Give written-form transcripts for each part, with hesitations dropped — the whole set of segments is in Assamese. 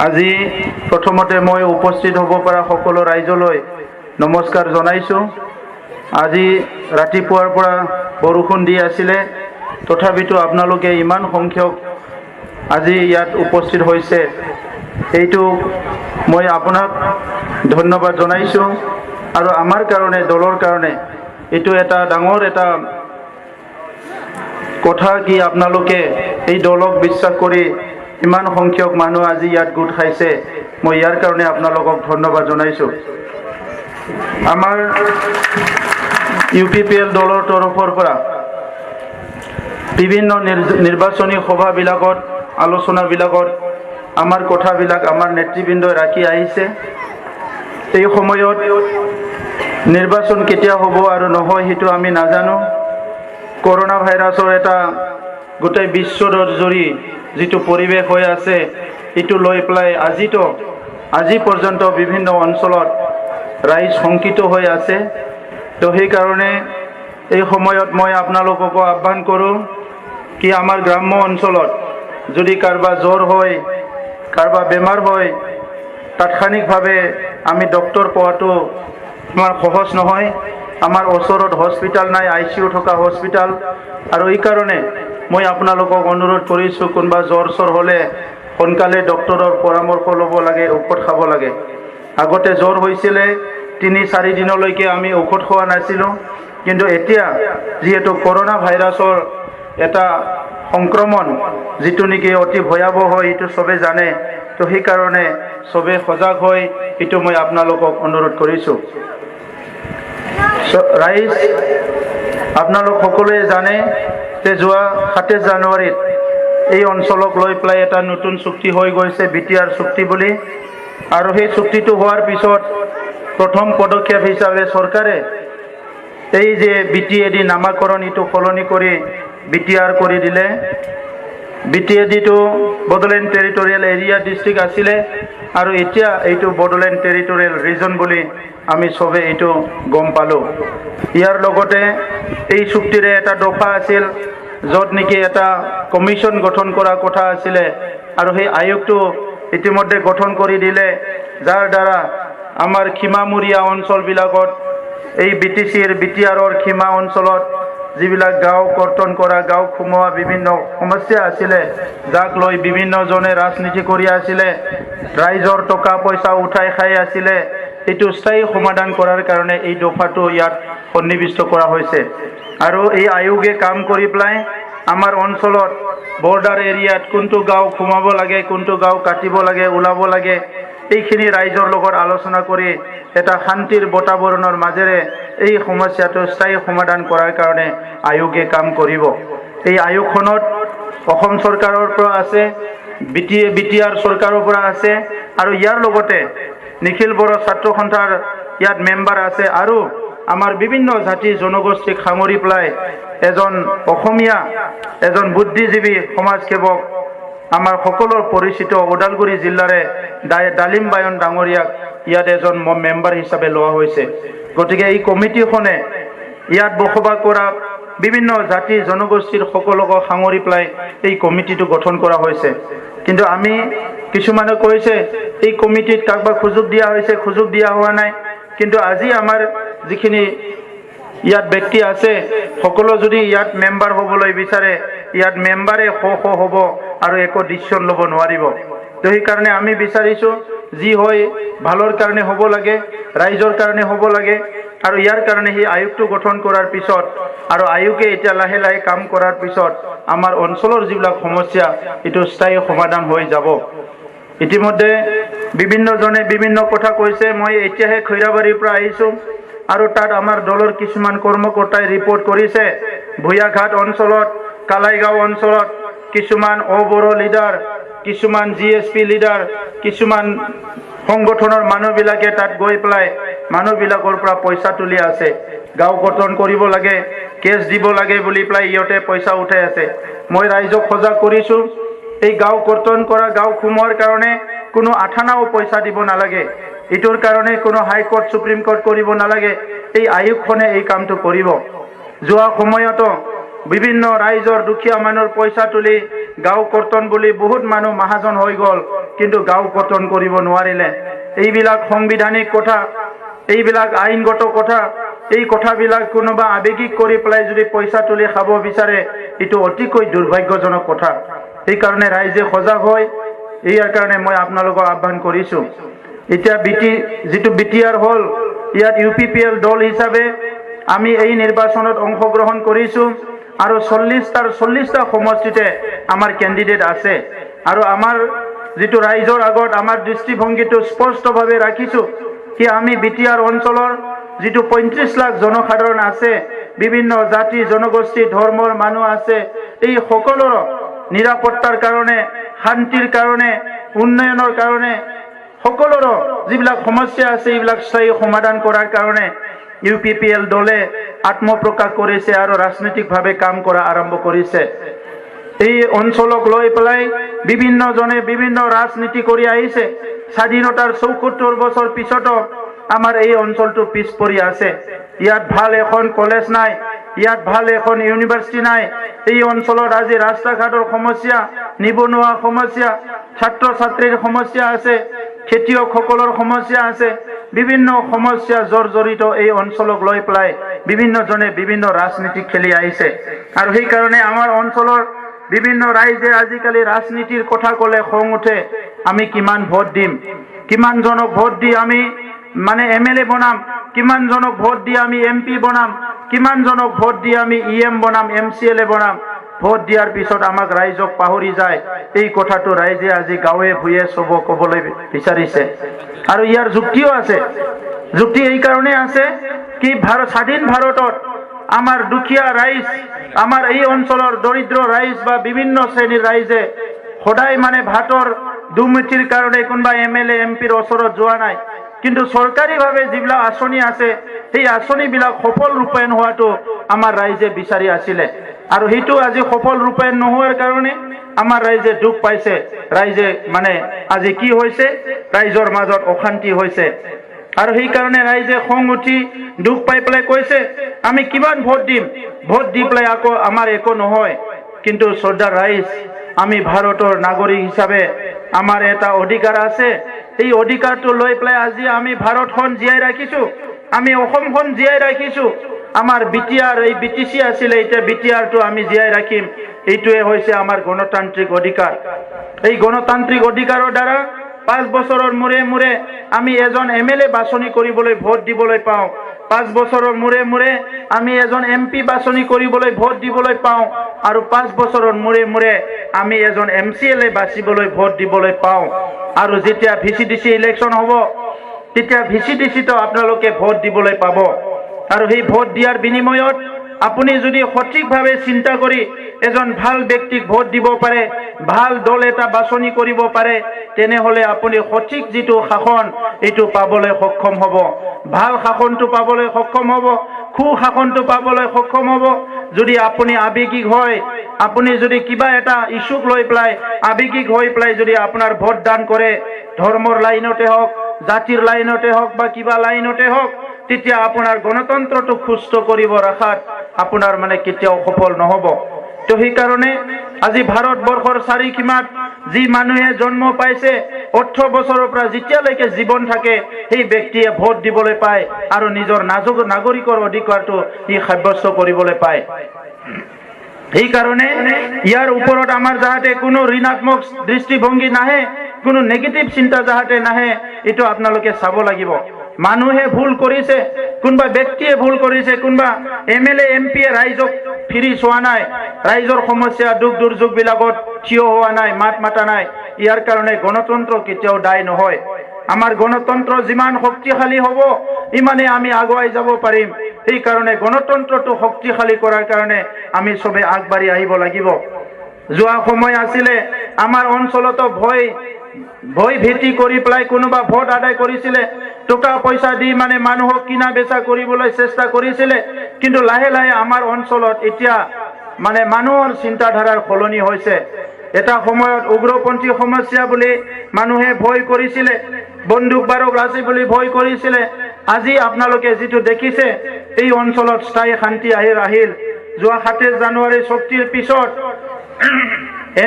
আজি প্ৰথমতে মই উপস্থিত হ'ব পৰা সকলো ৰাইজলৈ নমস্কাৰ জনাইছোঁ। আজি ৰাতিপুৱাৰ পৰা বৰষুণ দি আছিলে, তথাপিতো আপোনালোকে ইমান সংখ্যক আজি ইয়াত উপস্থিত হৈছে, এইটো মই আপোনাক ধন্যবাদ জনাইছোঁ। আৰু আমাৰ কাৰণে, দলৰ কাৰণে এইটো এটা ডাঙৰ এটা কথা কি আপোনালোকে এই দলক বিশ্বাস কৰি ইমান সংখ্যক মানুহ আজি ইয়াত গোট খাইছে, মই ইয়াৰ কাৰণে আপোনালোকক ধন্যবাদ জনাইছোঁ। আমাৰ UPPL দলৰ তৰফৰ পৰা বিভিন্ন নিৰ্বাচনী সভাবিলাকত, আলোচনাবিলাকত আমাৰ কথাবিলাক আমাৰ নেতৃবৃন্দই ৰাখি আহিছে। এই সময়ত নিৰ্বাচন কেতিয়া হ'ব আৰু নহয় সেইটো আমি নাজানো। কৰোনা ভাইৰাছৰ এটা গোটেই বিশ্বজুৰি যিটো পৰিৱেশ হৈ আছে, এইটো লৈ পেলাই আজি পৰ্যন্ত বিভিন্ন অঞ্চলত ৰাইজ শংকিত হৈ আছে। তো সেইকাৰণে এই সময়ত মই আপোনালোককো আহ্বান কৰোঁ কি আমাৰ গ্ৰাম্য অঞ্চলত যদি কাৰোবাৰ জ্বৰ হয়, কাৰোবাৰ বেমাৰ হয়, তাৎক্ষণিকভাৱে আমি ডক্টৰ পোৱাটো ইমান সহজ নহয়। আমাৰ ওচৰত হস্পিটাল নাই, ICU থকা হস্পিটাল। আৰু এই কাৰণে মই আপোনালোকক অনুৰোধ কৰিছোঁ, কোনোবা জ্বৰ হ'লে সোনকালে ডক্টৰৰ পৰামৰ্শ ল'ব লাগে, ঔষধ খাব লাগে। আগতে জ্বৰ হৈছিলে 3-4 দিনলৈকে আমি ঔষধ খোৱা নাছিলোঁ, কিন্তু এতিয়া যিহেতু কৰোনা ভাইৰাছৰ এটা সংক্ৰমণ যিটো নেকি অতি ভয়াৱহ হয়, এইটো চবে জানে। তো সেইকাৰণে চবে সজাগ হৈ এইটো মই আপোনালোকক অনুৰোধ কৰিছোঁ। ৰাইজ, আপোনালোক সকলোৱে জানে যে যোৱা 27 জানুৱাৰীত এই অঞ্চলক লৈ পেলাই এটা নতুন চুক্তি হৈ গৈছে, BTR চুক্তি বুলি। আৰু সেই চুক্তিটো হোৱাৰ পিছত প্ৰথম পদক্ষেপ হিচাপে চৰকাৰে এই যে BTAD নামাকৰণ এইটো সলনি কৰি BTR কৰি দিলে। BTADটো বড়োলেণ্ড টেৰিটৰিয়েল এৰিয়া ডিষ্ট্ৰিক্ট আছিলে, আৰু এতিয়া এইটো বড়োলেণ্ড টেৰিটৰিয়েল ৰিজন বুলি আমি চবে এইটো গম পালোঁ। ইয়াৰ লগতে এই চুক্তিৰে এটা দফা আছিল য'ত নেকি এটা কমিশ্যন গঠন কৰাৰ কথা আছিলে, আৰু সেই আয়োগটো ইতিমধ্যে গঠন কৰি দিলে, যাৰ দ্বাৰা আমাৰ সীমামূৰীয়া অঞ্চলবিলাকত এই BTRৰ সীমা অঞ্চলত যিবিলাক গাঁও কৰ্তন কৰা, গাঁও সোমোৱা বিভিন্ন সমস্যা আছিলে, যাক লৈ বিভিন্নজনে ৰাজনীতি কৰি আছিলে, ৰাইজৰ টকা পইচা উঠাই খাই আছিলে, এইটো স্থায়ী সমাধান কৰাৰ কাৰণে এই দফাটো ইয়াত সন্নিৱিষ্ট কৰা হৈছে। আৰু এই আয়োগে কাম কৰি পেলাই আমাৰ অঞ্চলত বৰ্ডাৰ এৰিয়াত কোনটো গাঁও সোমাব লাগে, কোনটো গাঁও কাটিব লাগে, ওলাব লাগে, এইখিনি ৰাইজৰ লগত আলোচনা কৰি এটা শান্তিৰ বাতাবৰণৰ মাজেৰে এই সমস্যাটো স্থায়ী সমাধান কৰাৰ কাৰণে আয়োগে কাম কৰিব। এই আয়োগখনত অসম চৰকাৰৰ পৰা আছে, BTR চৰকাৰৰ পৰা আছে, আৰু ইয়াৰ লগতে নিখিল বড়ো ছাত্ৰ সন্থাৰ ইয়াত মেম্বাৰ আছে, আৰু আমাৰ বিভিন্ন জাতি জনগোষ্ঠীক সাঙুৰি পেলাই এজন অসমীয়া, এজন বুদ্ধিজীৱী সমাজসেৱক, আমাৰ সকলোৰ পৰিচিত ওদালগুৰি জিলাৰে ডালিম বায়ন ডাঙৰীয়াক ইয়াত এজন মেম্বাৰ হিচাপে লোৱা হৈছে। গতিকে এই কমিটিখনে ইয়াত বসবাস কৰা বিভিন্ন জাতি জনগোষ্ঠীৰ সকলোকে সাঙুৰি পেলাই এই কমিটিটো গঠন কৰা হৈছে। কিন্তু আমি কিছুমানে কৈছে এই কমিটিত কাৰোবাক সুযোগ দিয়া হৈছে, সুযোগ দিয়া হোৱা নাই। কিন্তু আজি আমাৰ যিখিনি ইয়াত ব্যক্তি আছে, সকলো যদি ইয়াত মেম্বাৰ হ'বলৈ বিচাৰে, ইয়াত মেম্বাৰে হ'ব আৰু একো ডিচিশ্যন ল'ব নোৱাৰিব। তো সেইকাৰণে আমি বিচাৰিছোঁ যি হয় ভালৰ কাৰণে হ'ব লাগে, ৰাইজৰ কাৰণে হ'ব লাগে। আৰু ইয়াৰ কাৰণে সেই আয়োগটো গঠন কৰাৰ পিছত, আৰু আয়োগে এতিয়া লাহে লাহে কাম কৰাৰ পিছত আমাৰ অঞ্চলৰ যিবিলাক সমস্যা এইটো স্থায়ী সমাধান হৈ যাব। ইতিমধ্যে বিভিন্নজনে বিভিন্ন কথা কৈছে। মই এতিয়াহে খৈৰাবাৰীৰ পৰা আহিছোঁ, আৰু তাত আমাৰ দলৰ কিছুমান কৰ্মকৰ্তাই ৰিপৰ্ট কৰিছে ভূঞাঘাট অঞ্চলত, কালাইগাঁও অঞ্চলত কিছুমান বড়ো লিডাৰ, কিছুমান GSP লিডাৰ, কিছুমান সংগঠনৰ মানুহবিলাকে তাত গৈ পেলাই মানুহবিলাকৰ পৰা পইচা তুলি আছে। গাঁও কৰ্তন কৰিব লাগে, কেছ দিব লাগে বুলি পেলাই ইহঁতে পইচা উঠাই আছে। মই ৰাইজক সজাগ কৰিছোঁ, এই গাঁও কৰ্তন কৰা, গাঁও সোমোৱাৰ কাৰণে কোনো আঠানাও পইচা দিব নালাগে। এইটোৰ কাৰণে কোনো হাইকোৰ্ট সুপ্ৰিম কোৰ্ট কৰিব নালাগে। এই আয়োগখনে এই কামটো কৰিব। যোৱা সময়তো বিভিন্ন ৰাইজৰ দুখীয়া মানুহৰ পইচা তুলি গাঁও কৰ্তন বুলি বহুত মানুহ মহাজন হৈ গ'ল, কিন্তু গাঁও কৰ্তন কৰিব নোৱাৰিলে। এইবিলাক সাংবিধানিক কথা, এইবিলাক আইনগত কথা, এই কথাবিলাক কোনোবা আৱেগিক কৰি পেলাই যদি পইচা তুলি খাব বিচাৰে, এইটো অতিকৈ দুৰ্ভাগ্যজনক কথা। সেইকাৰণে ৰাইজে সজাগ হয়, ইয়াৰ কাৰণে মই আপোনালোকক আহ্বান কৰিছোঁ। এতিয়া যিটো BTR হ'ল, ইয়াত UPPL দল হিচাপে আমি এই নিৰ্বাচনত অংশগ্ৰহণ কৰিছোঁ আৰু 40টা সমষ্টিতে আমাৰ কেণ্ডিডেট আছে। আৰু আমাৰ যিটো ৰাইজৰ আগত আমাৰ দৃষ্টিভংগীটো স্পষ্টভাৱে ৰাখিছোঁ কি আমি BTR অঞ্চলৰ যিটো 35 লাখ জনসাধাৰণ আছে, বিভিন্ন জাতি জনগোষ্ঠী ধৰ্মৰ মানুহ আছে, এই সকলোৰ নিৰাপত্তাৰ কাৰণে, শান্তিৰ কাৰণে, উন্নয়নৰ কাৰণে, সকলোৰ যিবিলাক সমস্যা আছে এইবিলাক স্থায়ী সমাধান কৰাৰ কাৰণে UPPL দলে আত্মপ্ৰকাশ কৰিছে আৰু ৰাজনৈতিকভাৱে কাম কৰা আৰম্ভ কৰিছে। এই অঞ্চলক লৈ পেলাই বিভিন্নজনে বিভিন্ন ৰাজনীতি কৰি আহিছে। স্বাধীনতাৰ ৭৪ বছৰ পিছতো আমাৰ এই অঞ্চলটো পিছ পৰি আছে। ইয়াত ভাল এখন কলেজ নাই, ইয়াত ভাল এখন ইউনিভাৰ্চিটি নাই। এই অঞ্চলত আজি ৰাস্তা ঘাটৰ সমস্যা, নিবনুৱা সমস্যা, ছাত্ৰ ছাত্ৰীৰ সমস্যা আছে, খেতিয়কসকলৰ সমস্যা আছে, বিভিন্ন সমস্যা জৰ্জৰিত এই অঞ্চলক লৈ পেলাই বিভিন্নজনে বিভিন্ন ৰাজনীতি খেলি আহিছে। আৰু সেইকাৰণে আমাৰ অঞ্চলৰ বিভিন্ন ৰাইজে আজিকালি ৰাজনীতিৰ কথা ক'লে খং উঠে। আমি কিমান ভোট দিম, কিমানজনক ভোট দি আমি MLA বনাম, কিমানজনক ভোট দি আমি MP বনাম, কিমানজনক ভোট দি আমি EM বনাম, MCLA বনাম। ভোট দিয়াৰ পিছত আমাক ৰাইজক পাহৰি যায়। এই কথাটো ৰাইজে আজি গাঁৱে ভূঞে চব ক'বলৈ বিচাৰিছে। আৰু ইয়াৰ যুক্তিও আছে। যুক্তি এই কাৰণে আছে কি স্বাধীন ভাৰতত আমাৰ দুখীয়া ৰাইজ, আমাৰ এই অঞ্চলৰ দৰিদ্ৰ ৰাইজ বা বিভিন্ন শ্ৰেণীৰ ৰাইজে সদায় ভাতৰ দুমুঠিৰ কাৰণে কোনোবা MLA MPৰ ওচৰত যোৱা নাই। কিন্তু চৰকাৰীভাৱে যিবিলাক আঁচনি আছে, সেই আঁচনিবিলাক সফল ৰূপায়ণ হোৱাটো আমাৰ ৰাইজে বিচাৰি আছিলে। আৰু সেইটো আজি সফল ৰূপায়ণ নোহোৱাৰ কাৰণে আমাৰ ৰাইজে দুখ পাইছে। ৰাইজে আজি কি হৈছে, ৰাইজৰ মাজত অশান্তি হৈছে। আৰু সেইকাৰণে ৰাইজে খং উঠি দুখ পাই পেলাই কৈছে আমি কিমান ভোট দিম, ভোট দি পেলাই আকৌ আমাৰ একো নহয়। কিন্তু শ্ৰদ্ধাৰ ৰাইজ, আমি ভাৰতৰ নাগৰিক হিচাপে আমাৰ এটা অধিকাৰ আছে। এই অধিকাৰটো লৈ পেলাই আজি আমি ভাৰতখন জীয়াই ৰাখিছোঁ, আমি অসমখন জীয়াই ৰাখিছোঁ। আমাৰ BTR এই BTC আছিলে, এতিয়া BTRটো আমি জীয়াই ৰাখিম। এইটোৱে হৈছে আমাৰ গণতান্ত্ৰিক অধিকাৰ। এই গণতান্ত্ৰিক অধিকাৰৰ দ্বাৰা 5 বছৰৰ মূৰে মূৰে আমি এজন MLA বাছনি কৰিবলৈ ভোট দিবলৈ পাওঁ। 5 বছৰৰ মূৰে মূৰে আমি এজন MP বাছনি কৰিবলৈ ভোট দিবলৈ পাওঁ। আৰু 5 বছৰৰ মূৰে মূৰে আমি এজন MCLA বাছিবলৈ ভোট দিবলৈ পাওঁ। আৰু যেতিয়া VCDC ইলেকশ্যন হ'ব, তেতিয়া VCDCতো আপোনালোকে ভোট দিবলৈ পাব। আৰু সেই ভোট দিয়াৰ বিনিময়ত আপুনি যদি সঠিকভাৱে চিন্তা কৰি এজন ভাল ব্যক্তিক ভোট দিব পাৰে, ভাল দল এটা বাছনি কৰিব পাৰে, তেনেহলে আপুনি সঠিক যিটো শাসন এইটো পাবলৈ সক্ষম হ'ব। ভাল শাসনটো পাবলৈ সক্ষম হ'ব, সুশাসনটো পাবলৈ সক্ষম হ'ব। যদি আপুনি আৱেগিক হয়, আপুনি যদি কিবা এটা ইস্যুক লৈ পেলাই আৱেগিক হৈ পেলাই যদি আপোনাৰ ভোট দান কৰে, ধৰ্মৰ লাইনতে হওক, জাতিৰ লাইনতে হওক বা কিবা লাইনতে হওক, তেতিয়া আপোনাৰ গণতন্ত্ৰটো সুস্থ কৰিব ৰখাত আপোনাৰ কেতিয়াও সফল নহ'ব। তো সেইকাৰণে আজি ভাৰতবৰ্ষৰ চাৰিসীমাত যি মানুহে জন্ম পাইছে 18 বছৰৰ পৰা যেতিয়ালৈকে জীৱন থাকে, সেই ব্যক্তিয়ে ভোট দিবলৈ পায় আৰু নিজৰ নাগৰিকৰ অধিকাৰটো সি সাব্যস্ত কৰিবলৈ পায়। সেইকাৰণে ইয়াৰ ওপৰত আমাৰ যাতে কোনো ঋণাত্মক দৃষ্টিভংগী নাহে, কোনো নেগেটিভ চিন্তা যাতে নাহে, এইটো আপোনালোকে চাব লাগিব। মানুহে ভুল কৰিছে, কোনোবা ব্যক্তিয়ে ভুল কৰিছে, কোনোবা MLA MPয়ে ৰাইজক ফিৰি চোৱা নাই, ৰাইজৰ সমস্যা দুখ দুৰ্যোগবিলাকত থিয় হোৱা নাই, মাত মাতা নাই। ইয়াৰ কাৰণে গণতন্ত্ৰ কেতিয়াও দায় নহয়। আমাৰ গণতন্ত্ৰ যিমান শক্তিশালী হ'ব, ইমানে আমি আগুৱাই যাব পাৰিম। সেইকাৰণে গণতন্ত্ৰটো শক্তিশালী কৰাৰ কাৰণে আমি সবে আগবাঢ়ি আহিব লাগিব। যোৱা সময় আছিলে আমাৰ অঞ্চলতো ভয় ভীতি কৰি পেলাই কোনোবা ভোট আদায় কৰিছিলে, টকা পইচা দি মানুহক কিনা বেচা কৰিবলৈ চেষ্টা কৰিছিলে। কিন্তু লাহে লাহে আমাৰ অঞ্চলত এতিয়া মানুহৰ চিন্তাধাৰাৰ সলনি হৈছে। এটা সময়ত উগ্ৰপন্থী সমস্যা বুলি মানুহে ভয় কৰিছিলে, বন্দুক বাৰুক আছে বুলি ভয় কৰিছিলে। আজি আপোনালোকে যিটো দেখিছে, এই অঞ্চলত স্থায়ী শান্তি আহিল। যোৱা ২৭ জানুৱাৰী চুক্তিৰ পিছত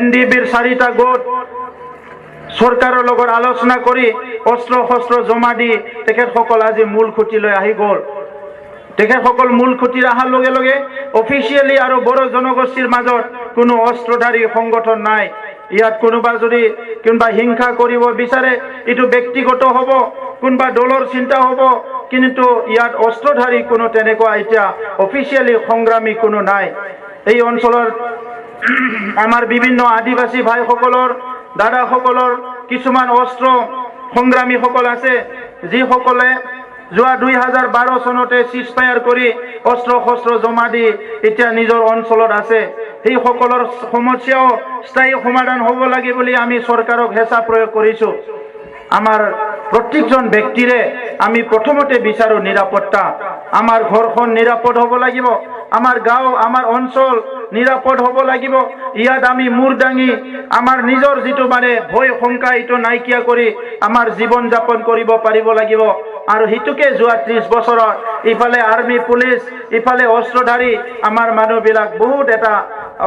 NDBৰ 4টা গোট চৰকাৰৰ লগত আলোচনা কৰি অস্ত্ৰ শস্ত্ৰ জমা দি তেখেতসকল আজি মূল খুঁটিলৈ আহি গ'ল। তেখেতসকল মূল খুঁটিত অহাৰ লগে লগে অফিচিয়েলি আৰু বড়ো জনগোষ্ঠীৰ মাজত কোনো অস্ত্ৰধাৰী সংগঠন নাই। ইয়াত কোনোবা হিংসা কৰিব বিচাৰে, এইটো ব্যক্তিগত হ'ব, কোনোবা দলৰ চিন্তা হ'ব, কিন্তু ইয়াত অস্ত্ৰধাৰী কোনো তেনেকুৱা এতিয়া অফিচিয়েলি সংগ্ৰামী কোনো নাই। এই অঞ্চলৰ আমাৰ বিভিন্ন আদিবাসী ভাইসকলৰ দাদাসকলৰ কিছুমান অস্ত্ৰ সংগ্ৰামীসকল আছে, যিসকলে যোৱা 2012 চনতে চিজফায়াৰ কৰি অস্ত্ৰ শস্ত্ৰ জমা দি এতিয়া নিজৰ অঞ্চলত আছে। সেইসকলৰ সমস্যাও স্থায়ী সমাধান হ'ব লাগে বুলি আমি চৰকাৰক হেঁচা প্ৰয়োগ কৰিছোঁ। আমাৰ প্ৰত্যেকজন ব্যক্তিৰে আমি প্ৰথমতে বিচাৰো নিৰাপত্তা। আমাৰ ঘৰখন নিৰাপদ হ'ব লাগিব, আমাৰ গাঁও আমাৰ অঞ্চল নিৰাপদ হ'ব লাগিব। ইয়াত আমি মূৰ দাঙি আমাৰ নিজৰ যিটো ভয় শংকা এইটো নাইকিয়া কৰি আমাৰ জীৱন যাপন কৰিব পাৰিব লাগিব। আৰু সেইটোকে যোৱা 30 বছৰত ইফালে আৰ্মি পুলিচ, ইফালে অস্ত্ৰধাৰী আমাৰ মানুহবিলাক বহুত এটা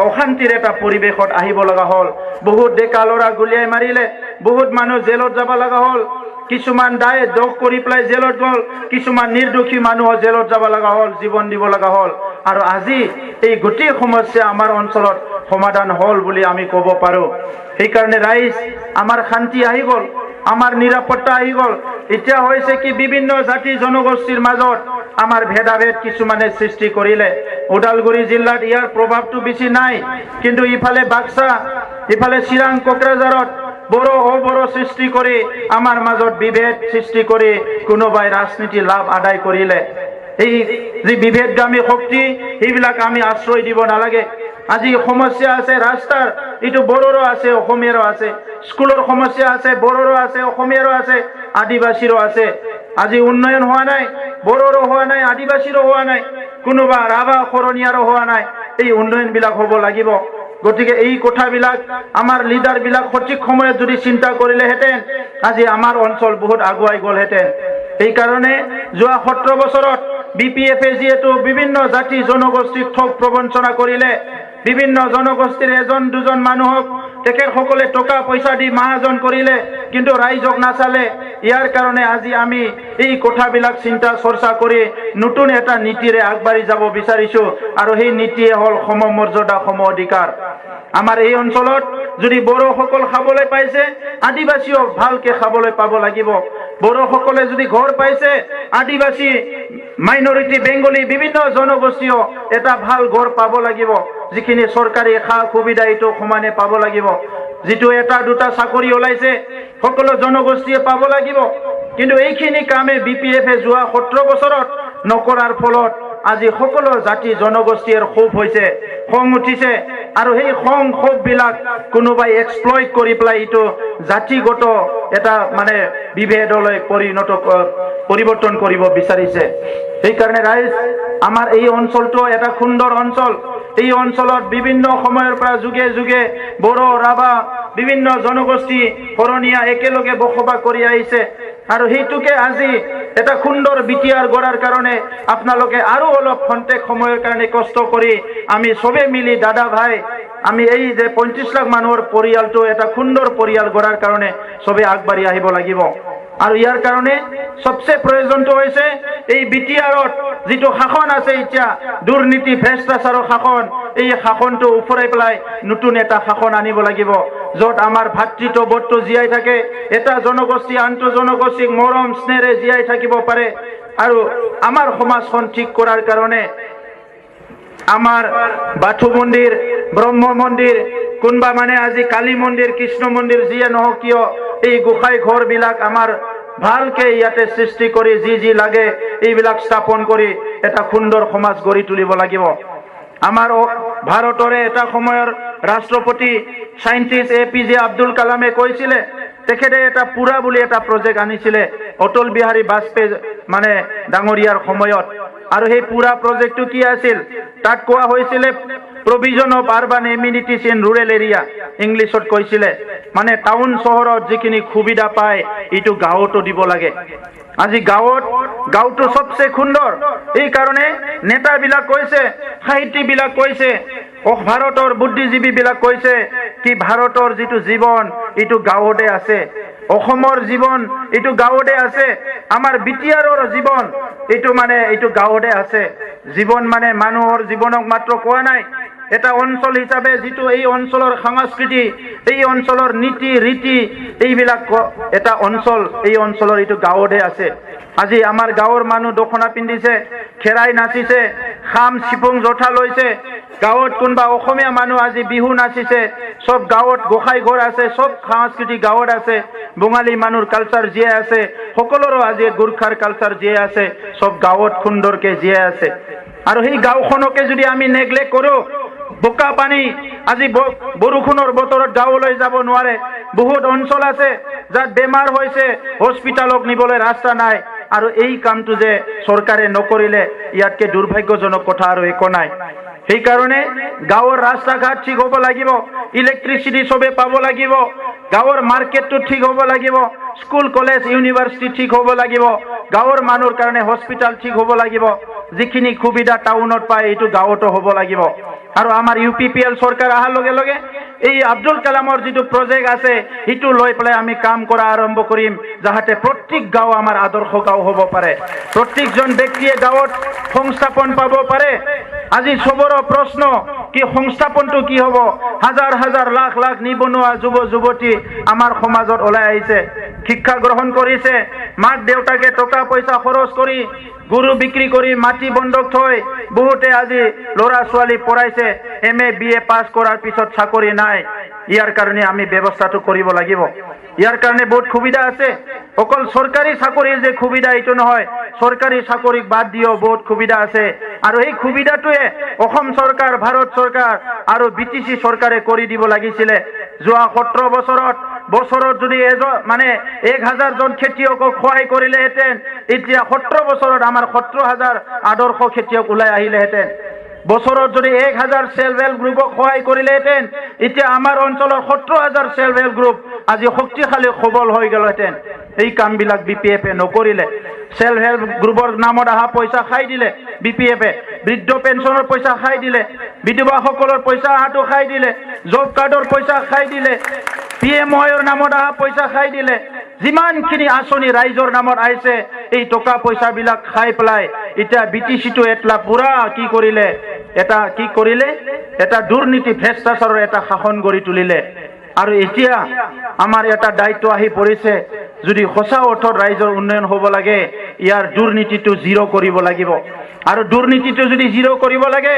অশান্তিৰ এটা পৰিৱেশত আহিব লগা হ'ল। বহুত ডেকা ল'ৰা গুলিয়াই মাৰিলে, বহুত মানুহ জেলত যাব লগা হ'ল, কিছুমান দোষ কৰি পেলাই জেলত গ'ল, কিছুমান নিৰ্দোষী মানুহ জেলত যাব লগা হ'ল, জীৱন দিব লগা হ'ল। আৰু আজি এই গোটেই সমস্যা আমাৰ অঞ্চলত সমাধান হ'ল বুলি আমি ক'ব পাৰোঁ। সেইকাৰণে ৰাইজ আমাৰ শান্তি আহি গ'ল, আমাৰ নিৰাপত্তা আহি গ'ল। এতিয়া হৈছে কি বিভিন্ন জাতি জনগোষ্ঠীৰ মাজত আমাৰ ভেদাভেদ কিছুমানে সৃষ্টি কৰিলে। ওদালগুৰি জিলাত ইয়াৰ প্ৰভাৱটো বেছি নাই, কিন্তু ইফালে বাক্সা, ইফালে চিৰাং কোকৰাঝাৰত বড়ো অবড়ো সৃষ্টি কৰি আমাৰ মাজত বিভেদ সৃষ্টি কৰি কোনোবাই ৰাজনীতি লাভ আদায় কৰিলে। এই যি বিভেদগামী শক্তি সেইবিলাক আমি আশ্ৰয় দিব নালাগে। আজি সমস্যা আছে ৰাস্তাৰ, এইটো বড়োৰো আছে অসমীয়াৰো আছে। স্কুলৰ সমস্যা আছে, বড়োৰো আছে অসমীয়াৰো আছে আদিবাসীৰো আছে। আজি উন্নয়ন হোৱা নাই, বড়োৰো হোৱা নাই, আদিবাসীৰো হোৱা নাই, কোনোবা ৰাভা শৰণীয়াৰো হোৱা নাই। এই উন্নয়নবিলাক হ'ব লাগিব। গতিকে এই কথাবিলাক আমাৰ লিডাৰবিলাক সঠিক সময়ত যদি চিন্তা কৰিলেহেঁতেন আজি আমাৰ অঞ্চল বহুত আগুৱাই গ'লহেঁতেন। সেইকাৰণে যোৱা 17 বছৰত BPF-এ যিহেতু বিভিন্ন জাতি জনগোষ্ঠীক ঠগ প্ৰবঞ্চনা কৰিলে, বিভিন্ন জনগোষ্ঠীৰ এজন দুজন মানুহক তেখেতসকলে টকা পইচা দি মাহাজন কৰিলে, কিন্তু ৰাইজক নাচালে। ইয়াৰ কাৰণে আজি আমি এই কথাবিলাক চিন্তা চৰ্চা কৰি নতুন এটা নীতিৰে আগবাঢ়ি যাব বিচাৰিছোঁ। আৰু সেই নীতিয়ে হ'ল সমমৰ্যাদা সম অধিকাৰ। আমাৰ এই অঞ্চলত যদি বড়োসকল খাবলৈ পাইছে, আদিবাসীও ভালকে খাবলৈ পাব লাগিব। বড়োসকলে যদি ঘৰ পাইছে, আদিবাসী মাইনৰিটি বেংগলী বিভিন্ন জনগোষ্ঠীও এটা ভাল ঘৰ পাব লাগিব। যিখিনি চৰকাৰী সা সুবিধা এইটো সমানে পাব লাগিব। যিটো এটা দুটা চাকৰি ওলাইছে সকলো জনগোষ্ঠীয়ে পাব লাগিব। কিন্তু এইখিনি কামে BPF-এ যোৱা 17 বছৰত নকৰাৰ ফলত আজি সকলো জাতি জনগোষ্ঠীৰ ক্ষোভ হৈছে, খং উঠিছে। আৰু সেই খং ক্ষোভবিলাক কোনোবাই এক্সপ্লইট কৰি পেলাই এইটো জাতিগত এটা বিভেদলৈ পৰিৱৰ্তন কৰিব বিচাৰিছে। সেইকাৰণে ৰাইজ আমাৰ এই অঞ্চলটো এটা সুন্দৰ অঞ্চল। এই অঞ্চলত বিভিন্ন সময়ৰ পৰা যুগে যুগে বড়ো ৰাভা বিভিন্ন জনগোষ্ঠী শৰণীয়া একেলগে বসবাস কৰি আহিছে। আৰু সেইটোকে আজি এটা সুন্দৰ BTR গঢ়াৰ কাৰণে আপোনালোকে আৰু অলপ খন্তেক সময়ৰ কাৰণে কষ্ট কৰি আমি চবে মিলি দাদা ভাই আমি এই যে 35 লাখ মানুহৰ পৰিয়ালটো এটা সুন্দৰ পৰিয়াল গঢ়াৰ কাৰণে চবে আগবাঢ়ি আহিব লাগিব। আৰু ইয়াৰ কাৰণে সবচে প্ৰয়োজনটো হৈছে এই BTR-ত যিটো শাসন আছে এতিয়া দুৰ্নীতি ভ্ৰষ্টাচাৰৰ শাসন, এই শাসনটো উফৰাই পেলাই নতুন এটা শাসন আনিব লাগিব, য'ত আমাৰ ভাতৃত্ববোধটো জীয়াই থাকে, এটা জনগোষ্ঠী আনটো জনগোষ্ঠীক মৰম স্নেহেৰে জীয়াই থাকিব পাৰে। আৰু আমাৰ সমাজখন ঠিক কৰাৰ কাৰণে আমাৰ বাথু মন্দিৰ, ব্ৰহ্ম মন্দিৰ, কোনোবা আজি কালী মন্দিৰ, কৃষ্ণ মন্দিৰ যিয়ে নহওক কিয় এই গোসাঁই ঘৰবিলাক আমাৰ ভালকে ইয়াতে সৃষ্টি কৰি যি লাগে এইবিলাক স্থাপন কৰি এটা সুন্দৰ সমাজ গঢ়ি তুলিব লাগিব। আমাৰ ভাৰতৰে এটা সময়ৰ ৰাষ্ট্ৰপতি সাইন্টিষ্ট APJ আব্দুল কালামে কৈছিলে, তেখেতে এটা পুৰা বুলি এটা প্ৰজেক্ট আনিছিলে অটল বিহাৰী বাজপেয়ী ডাঙৰীয়াৰ সময়ত। আৰু সেই পুৰা প্ৰজেক্টটো কি আছিল, তাত কোৱা হৈছিলে provision of urban amenities in rural area ইংলিছত কৈছিলে মানে টাউন চহৰত যিখিনি সুবিধা পায় এইটো গাঁৱতো দিব লাগে আজি গাঁৱটো সবচে সুন্দৰ এই কাৰণে নেতাবিলাক কৈছে সাহিত্যিকবিলাক কৈছে ভাৰতৰ বুদ্ধিজীৱীবিলাক কৈছে কি ভাৰতৰ যিটো জীৱন এইটো গাঁৱতে আছে অসমৰ জীৱন এইটো গাঁৱতে আছে আমাৰ বিটিআৰৰ জীৱন এইটো গাঁৱতে আছে জীৱন মানে মানুহৰ জীৱনক মাত্ৰ কোৱা নাই এটা অঞ্চল হিচাপে যিটো এই অঞ্চলৰ সংস্কৃতি এই অঞ্চলৰ নীতি ৰীতি এইবিলাক এটা অঞ্চল এই অঞ্চলৰ এইটো গাঁৱতে আছে আজি আমাৰ গাঁৱৰ মানুহ দখনা পিন্ধিছে খেৰাই নাচিছে খাম চিপুং জঠা লৈছে গাঁৱত কোনবা অসমীয়া মানুহ আজি বিহু নাচিছে সব গাঁৱত গোসাই ঘৰ আছে সব সংস্কৃতি গাঁৱত আছে বঙালী মানুহৰ কালচাৰ জীয়াই আছে সকলোৰো আজি গোৰ্খাৰ কালচাৰ জীয়াই আছে সব গাঁৱত সুন্দৰকে জীয়াই আছে আৰু সেই গাঁওখনকে যদি আমি নেগলেক্ট কৰো বোকা পানী আজি বৰষুণৰ বতৰত গাঁৱলৈ যাব নোৱাৰে বহুত অঞ্চল আছে যাত বেমাৰ হৈছে হস্পিটালক নিবলৈ ৰাস্তা নাই আৰু এই কামটো যে চৰকাৰে নকৰিলে ইয়াতকে দুৰ্ভাগ্যজনক কথা আৰু একো নাই সেই কাৰণে গাঁৱৰ ৰাস্তা ঘাট ঠিক হ'ব লাগিব ইলেক্ট্ৰিচিটি সবে পাব লাগিব গাঁৱৰ মাৰ্কেটটো ঠিক হ'ব লাগিব স্কুল কলেজ ইউনিভাৰ্চিটি ঠিক হ'ব লাগিব গাঁৱৰ মানুহৰ কাৰণে হস্পিটাল ঠিক হ'ব লাগিব যিখিনি সুবিধা টাউনত পায় এইটো গাঁৱতো হ'ব লাগিব আৰু আমাৰ UPPL চৰকাৰ অহাৰ লগে লগে এই আব্দুল কালামৰ যিটো প্ৰজেক্ট আছে সেইটো লৈ পেলাই আমি কাম কৰা আৰম্ভ কৰিম যাতে প্ৰত্যেক গাঁও আমাৰ আদৰ্শ গাঁও হ'ব পাৰে প্ৰত্যেকজন ব্যক্তিয়ে গাঁৱত সংস্থাপন পাব পাৰে আজি সবৰে প্ৰশ্ন কি সংস্থাপনটো কি হ'ব হাজাৰ হাজাৰ লাখ লাখ নিবনুৱা যুৱ যুৱতী আমাৰ সমাজত ওলাই আহিছে শিক্ষা গ্ৰহণ কৰিছে মাক দেউতাকে টকা পইচা খৰচ কৰি গৰু বিক্ৰী কৰি মাটি বন্ধক থৈ বহুতে আজি ল'ৰা ছোৱালী পঢ়াইছে MA BA পাছ কৰাৰ পিছত চাকৰি নাই ইয়াৰ কাৰণে আমি ব্যৱস্থাটো কৰিব লাগিব ইয়াৰ কাৰণে বহুত সুবিধা আছে অকল চৰকাৰী চাকৰিৰ যে সুবিধা এইটো নহয় চৰকাৰী চাকৰিক বাদ দিও বহুত সুবিধা আছে আৰু এই সুবিধাটোৱে অসম চৰকাৰ ভাৰত চৰকাৰ আৰু BTC চৰকাৰে কৰি দিব লাগিছিলে যোৱা 17 বছৰত যদি মানে 1000 জন খেতিয়কক সহায় কৰিলেহেঁতেন এতিয়া 17 বছৰত আমাৰ 17000 আদৰ্শ খেতিয়ক ওলাই আহিলেহেঁতেন বছৰত যদি 1000 সেলফ হেল্প গ্ৰুপক সহায় কৰিলেহেঁতেন এতিয়া আমাৰ অঞ্চলৰ 17000 সেলফ হেল্প গ্ৰুপ আজি শক্তিশালী সবল হৈ গ'লহেঁতেন এই কামবিলাক BPF নকৰিলে সেলফ হেল্প গ্ৰুপৰ নামত অহা পইচা খাই দিলে BPF বৃদ্ধ পেঞ্চনৰ পইচা খাই দিলে বিধৱাসকলৰ পইচা আহাটো খাই দিলে জব কাৰ্ডৰ পইচা খাই দিলে PMOৰ নামত অহা পইচা খাই দিলে যিমানখিনি আঁচনি ৰাইজৰ নামত আহিছে এই টকা পইচাবিলাক খাই পেলাই এতিয়া BTCটো এটলা পুৰা কি কৰিলে এটা দুৰ্নীতি ভ্ৰষ্টাচাৰৰ এটা শাসন গঢ়ি তুলিলে আৰু এতিয়া আমাৰ এটা দায়িত্ব আহি পৰিছে যদি সঁচা অৰ্থত ৰাইজৰ উন্নয়ন হ'ব লাগে ইয়াৰ দুৰ্নীতিটো জিৰ' কৰিব লাগিব আৰু দুৰ্নীতিটো যদি জিৰ' কৰিব লাগে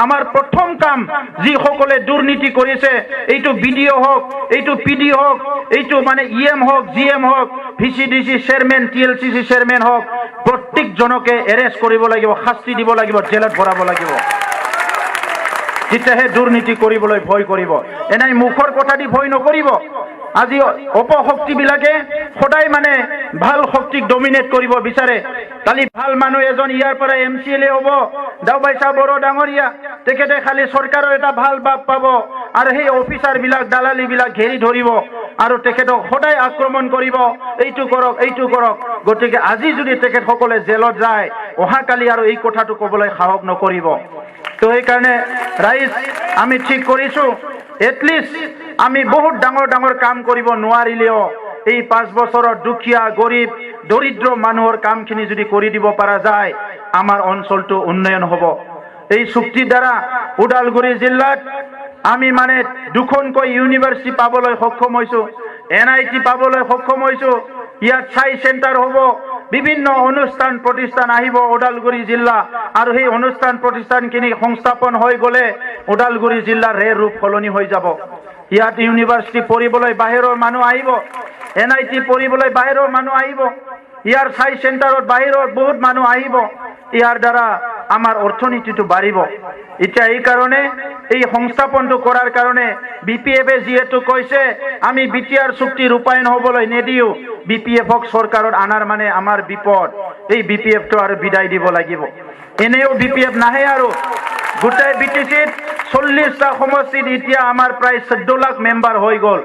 আমাৰ প্ৰথম কাম যিসকলে দুৰ্নীতি কৰিছে এইটো BDO হওক এইটো PD হওক এইটো মানে EM হওক GM হওক VCDC চেয়াৰমেন TLCC চেয়াৰমেন হওক প্ৰত্যেকজনকে এৰেষ্ট কৰিব লাগিব শাস্তি দিব লাগিব জেলত ভৰাব লাগিব তেতিয়াহে দুৰ্নীতি কৰিবলৈ ভয় কৰিব এনাই মুখৰ কথা দি ভয় নকৰিব আজি অপশক্তিবিলাকে সদায় মানে ভাল শক্তিক ডমিনেট কৰিব বিচাৰে খালি ভাল মানুহ এজন ইয়াৰ পৰা MCLA হ'ব দাওবাইছা বড়ো ডাঙৰীয়া তেখেতে খালি চৰকাৰৰ এটা ভাল বাপ পাব আৰু সেই অফিচাৰবিলাক দালালিবিলাক ঘেৰি ধৰিব আৰু তেখেতক সদায় আক্ৰমণ কৰিব এইটো কৰক গতিকে আজি যদি তেখেতসকলে জেলত যায় অহাকালি আৰু এই কথাটো ক'বলৈ সাহস নকৰিব তো সেইকাৰণে ৰাইজ আমি ঠিক কৰিছো এটলিষ্ট আমি বহুত ডাঙৰ কাম কৰিব নোৱাৰিলেও এই 5 বছৰত দুখীয়া গৰীব দৰিদ্ৰ মানুহৰ কামখিনি যদি কৰি দিব পৰা যায় আমাৰ অঞ্চলটো উন্নয়ন হ'ব এই চুক্তিৰ দ্বাৰা ওদালগুৰি জিলাত আমি মানে দুখনকৈ ইউনিভাৰ্চিটি পাবলৈ সক্ষম হৈছো NIT পাবলৈ সক্ষম হৈছো ইয়াত চাই চেণ্টাৰ হ'ব বিভিন্ন অনুষ্ঠান প্ৰতিষ্ঠান আহিব ওদালগুৰি জিলা আৰু সেই অনুষ্ঠান প্ৰতিষ্ঠানখিনি সংস্থাপন হৈ গ'লে ওদালগুৰি জিলাৰ ৰূপ সলনি হৈ যাব ইয়াত ইউনিভাৰ্চিটি পঢ়িবলৈ বাহিৰৰ মানুহ আহিব NIT পঢ়িবলৈ বাহিৰৰ মানুহ আহিব ইয়াৰ চাই চেণ্টাৰত বাহিৰৰ বহুত মানুহ আহিব ইয়াৰ দ্বাৰা আমাৰ অৰ্থনীতিটো বাঢ়িব এতিয়া এই কাৰণে এই সংস্থাপনটো কৰাৰ কাৰণে BPF যেহেতু কৈছে আমি BTR চুক্তি ৰূপায়ণ হ'বলৈ নিদিও BPFক চৰকাৰত আনাৰ মানে আমাৰ বিপদ এই BPFটো আৰু বিদায় দিব লাগিব এনেও BPF নাহে আৰু গোটেই বিটিচিত 40টা সমষ্টিত এতিয়া আমাৰ প্ৰায় 14 লাখ মেম্বাৰ হৈ গ'ল।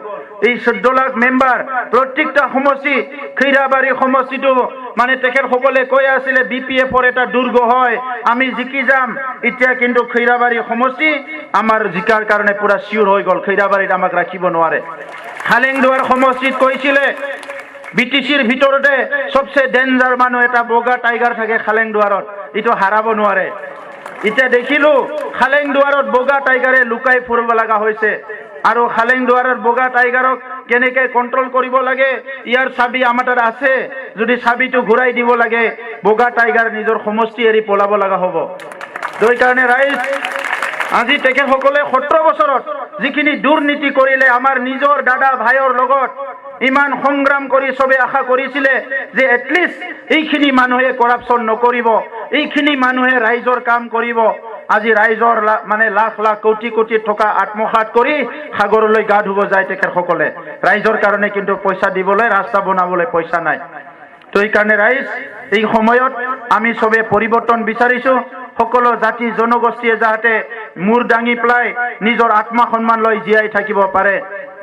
এই 14 লাখ মেম্বাৰ প্ৰত্যেকটা সমষ্টি খৈৰাবাৰী সমষ্টিটো মানে তেখেতসকলে কৈ আছিলে BPF-ৰ এটা দুৰ্গ হয়, আমি জিকি যাম। এতিয়া কিন্তু খৈৰাবাৰী সমষ্টি আমাৰ জিকাৰ কাৰণে পুৰা চিউৰ হৈ গ'ল, খৈৰাবাৰীত আমাক ৰাখিব নোৱাৰে। হালেংদুৱাৰ সমষ্টিত কৈছিলে বিটিচিৰ ভিতৰতে সবচে ডেঞ্জাৰ মানুহ এটা বগা টাইগাৰ থাকে হালেংদুৱাৰত, এইটো হাৰাব নোৱাৰে। এতিয়া দেখিলো হালেংদুৱাৰত বগা টাইগাৰে লুকাই ফুৰিব লগা হৈছে আৰু হালেংদুৱাৰৰ বগা টাইগাৰক কেনেকে কন্ট্ৰোল কৰিব লাগে ইয়াৰ চাবি আমাৰ তাত আছে। যদি চাবিটো ঘূৰাই দিব লাগে বগা টাইগাৰ নিজৰ সমষ্টি এৰি পলাব লগা হ'ব। সেই কাৰণে ৰাইজ আজি তেখেতসকলে 17 বছৰত যিখিনি দুৰ্নীতি কৰিলে আমাৰ নিজৰ দাদা ভাইৰ লগত ইমান সংগ্ৰাম কৰি সবে আশা কৰিছিলে যে এটলিষ্ট এইখিনি মানুহে কৰাপশন নকৰিব, এইখিনি মানুহে ৰাইজৰ কাম কৰিব। আজি ৰাইজৰ মানে লাখ লাখ কোটি কোটি টকা আত্মসাৎ কৰি সাগৰলৈ গা ধুব যায় তেখেতসকলে। ৰাইজৰ কাৰণে কিন্তু পইচা দিবলৈ ৰাস্তা বনাবলৈ পইচা নাই। তো এইকাৰণে ৰাইজ এই সময়ত আমি সবে পৰিৱৰ্তন বিচাৰিছো। সকলো জাতি জনগোষ্ঠীয়ে যাতে মূৰ দাঙি পেলাই নিজৰ আত্মা সন্মান লৈ জীয়াই থাকিব পাৰে।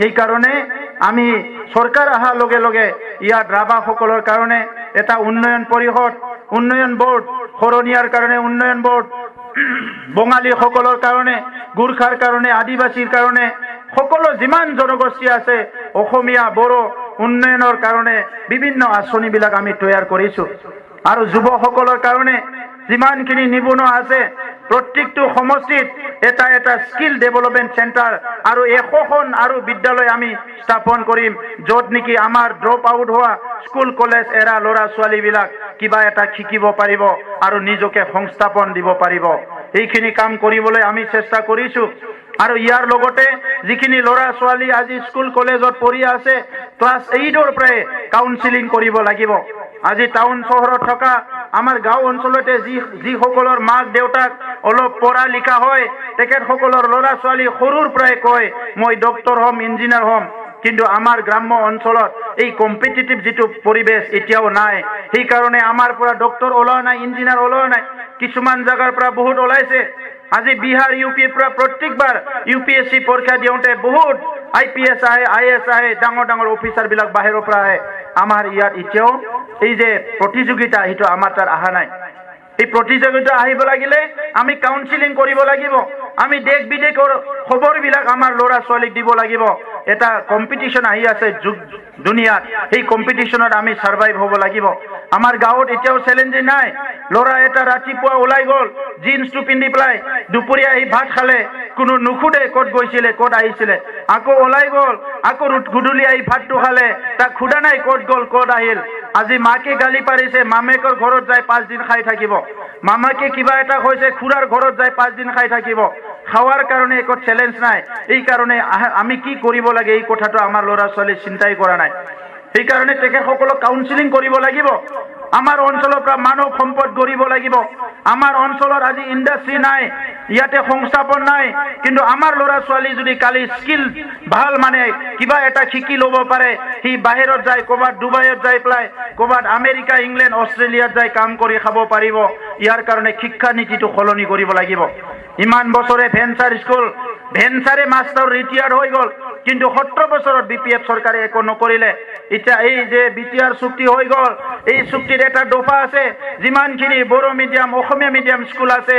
এই কাৰণে আমি সৰকাৰ আহাৰ লগে লগে ইয়াত ৰাভাসকলৰ কাৰণে এটা উন্নয়ন পৰিষদ, উন্নয়ন বোৰ্ড, শৰণীয়াৰ কাৰণে উন্নয়ন বোৰ্ড, বঙালীসকলৰ কাৰণে, গুৰ্খাৰ কাৰণে, আদিবাসীৰ কাৰণে সকলো যিমান জনগোষ্ঠী আছে অসমীয়া বড়ো উন্নয়নৰ কাৰণে বিভিন্ন আঁচনিবিলাক আমি তৈয়াৰ কৰিছো। আৰু যুৱসকলৰ কাৰণে যিমানখিনি নিবনুৱা আছে প্ৰত্যেকটো সমষ্টিত এটা এটা স্কিল ডেভেলপমেন্ট সেন্টাৰ আৰু 100খন আৰু বিদ্যালয় আমি স্থাপন কৰিম, য'ত নেকি আমাৰ ড্ৰপ আউট হোৱা স্কুল কলেজ এৰা ল'ৰা ছোৱালীবিলাক কিবা এটা শিকিব পাৰিব আৰু নিজকে সংস্থাপন দিব পাৰিব। এইখিনি কাম কৰিবলৈ আমি চেষ্টা কৰিছো। আৰু ইয়াৰ লগতে যিখিনি ল'ৰা ছোৱালী আজি স্কুল কলেজত পঢ়ি আছে ক্লাছ 8ৰ পৰাই কাউন্সিলিং কৰিব লাগিব। আজি টাউন চহৰত থকা আমাৰ গাঁও অঞ্চলতে যিসকলৰ মাক দেউতাক অলপ পঢ়া লিখা হয় তেখেতসকলৰ ল'ৰা ছোৱালী সৰুৰ পৰাই কয় মই ডক্টৰ হ'ম, ইঞ্জিনিয়াৰ হ'ম। কিন্তু আমাৰ গ্ৰাম্য অঞ্চলত এই কম্পিটিটিভ যিটো পৰিবেশ এতিয়াও নাই। সেইকাৰণে আমাৰ পৰা ডক্টৰ ওলোৱা নাই, ইঞ্জিনিয়াৰ ওলোৱা নাই। কিছুমান জাগাৰ পৰা বহুত ওলাইছে। আজি বিহাৰ ইউপিৰ পৰা প্ৰত্যেকবাৰ UPSC পৰীক্ষা দিওঁতে বহুত IPS আহে, IS আহে, ডাঙৰ ডাঙৰ অফিচাৰবিলাক বাহিৰৰ পৰা আহে। আমাৰ ইয়াত এতিয়াও এই যে প্ৰতিযোগিতা সেইটো আমাৰ তাত অহা নাই। এই প্ৰতিযোগিতা আহিব লাগিলে আমি কাউন্সিলিং কৰিব লাগিব। আমি দেশ বিদেশৰ খবৰবিলাক আমাৰ ল'ৰা ছোৱালীক দিব লাগিব। এটা কম্পিটিশন আহি আছে দুনিয়াত, এই কম্পিটিশনত আমি সার্ভাইভ হ'ব লাগিব। আমাৰ গাঁৱত এতিয়াও চ্যালেঞ্জ নাই। ল'ৰা এটা ৰাতিপুৱা ওলাই গ'ল জিন্সটো পিন্ধি পেলাই, দুপৰীয়া আহি ভাত খালে, কোনো নুসুধে ক'ত গৈছিলে ক'ত আহিছিলে, আকৌ ওলাই গ'ল, আকৌ গধূলি আহি ভাতটো খালে, তাক সোধা নাই ক'ত গ'ল ক'ত আহিল। আজি মাকে গালি পাৰিছে, মামেকৰ ঘৰত যায় 5 দিন খাই থাকিব। মামাকে কিবা এটা কৈছে, খুৰাৰ ঘৰত যায় 5 দিন খাই থাকিব। খাওয়াৰ কাৰণে একো চ্যালেঞ্জ নাই। এই কাৰণে আমি কি কৰিব লাগে এই কথাটো আমাৰ ল'ৰা ছোৱালী চিন্তাই কৰা নাই। এই কাৰণে তেখেতসকলক কাউন্সিলিং কৰিব লাগিব। আমাৰ অঞ্চলৰ পৰা মানৱ সম্পদ গঢ়িব লাগিব। আমাৰ অঞ্চলত আজি ইণ্ডাষ্ট্ৰি নাই, ইয়াতে সংস্থাপন নাই। কিন্তু আমাৰ ল'ৰা ছোৱালী যদি কালি স্কিল ভাল মানে কিবা এটা শিকি ল'ব পাৰে, সি বাহিৰত যায়, ক'ৰবাত ডুবাইত যাই পেলাই, ক'ৰবাত আমেৰিকা, ইংলেণ্ড, অষ্ট্ৰেলিয়াত যাই কাম কৰি খাব পাৰিব। ইয়াৰ কাৰণে শিক্ষা নীতিটো সলনি কৰিব লাগিব। ইমান বছৰে ভেঞ্চাৰ স্কুল, ভেঞ্চাৰে মাষ্টাৰ ৰিটায়াৰ্ড হৈ গ'ল, কিন্তু 17 বছৰত BPF চৰকাৰে একো নকৰিলে। এতিয়া এই যে BTR চুক্তি হৈ গ'ল, এই চুক্তিৰ এটা দফা আছে যিমানখিনি বড়ো মিডিয়াম, অসমীয়া মিডিয়াম স্কুল আছে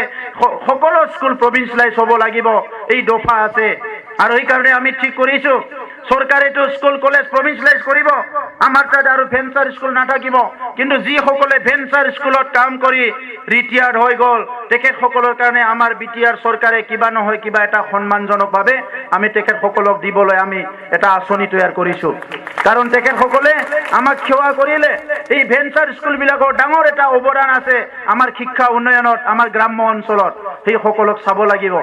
সকলো স্কুল প্ৰভিন্সিয়েলাইজ হ'ব লাগিব, এই দফা আছে। আৰু সেইকাৰণে আমি ঠিক কৰিছো চৰকাৰেতো স্কুল কলেজ প্ৰভিন্সিয়েলাইজ কৰিব, আমাৰ তাত আৰু ভেঞ্চাৰ স্কুল নাথাকিব। কিন্তু যিসকলে ভেঞ্চাৰ স্কুলত কাম কৰি ৰিটায়াৰ্ড হৈ গ'ল তেখেতসকলৰ কাৰণে আমাৰ BTR চৰকাৰে কিবা নহয় কিবা এটা সন্মানজনকভাৱে আমি তেখেতসকলক দিবলৈ আমি এটা আঁচনি তৈয়াৰ কৰিছো। কাৰণ তেখেতসকলে আমাক সেৱা কৰিলে। এই ভেঞ্চাৰ স্কুলবিলাকৰ ডাঙৰ এটা অৱদান আছে আমাৰ শিক্ষা উন্নয়নত, আমাৰ গ্ৰাম্য অঞ্চলত। সেই সকলক চাব লাগিব।